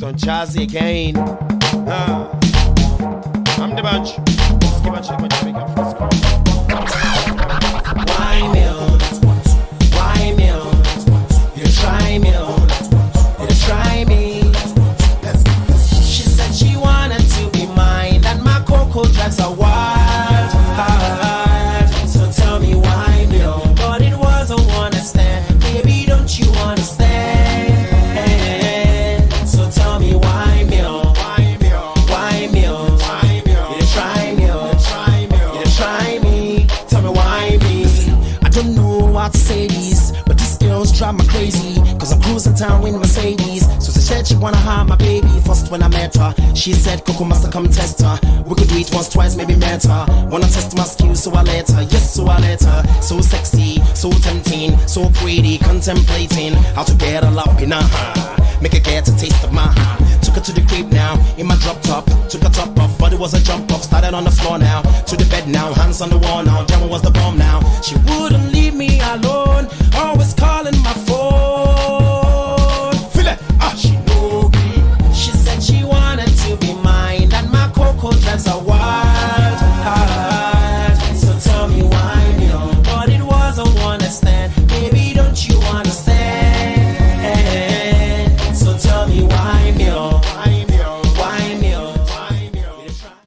on Jazzy again. I'm the bunch. Let's give a check my Jamaican first call. Why milk? Why milk? You try milk. You try me. She said she wanted to be mine, and my cocoa drives her wild. So tell me why milk? But it was a one night stand. Baby, don't you understand? So tell me why milk? Why milk? Why milk? Why milk? You try milk. Try milk. You try me. Tell me why me? Listen, I don't know how to say this, but these girls drive me crazy. Cause I'm cruising town with Mercedes. So she said she wanna have my baby. First when I met her, she said Coco must come test her. We could do it once, twice, maybe met her. Wanna test my skills, so I let her. Yes, so I let her. So sexy, so tempting, so pretty, contemplating how to get her up in her hand. Make her get a taste of my hand. Took her to the crib now, in my drop top. Took her top off, but it was a jump off. Started on the floor now, to the bed now. Hands on the wall now, Gemma was the bomb now. She wouldn't leave me alone, always calling my phone.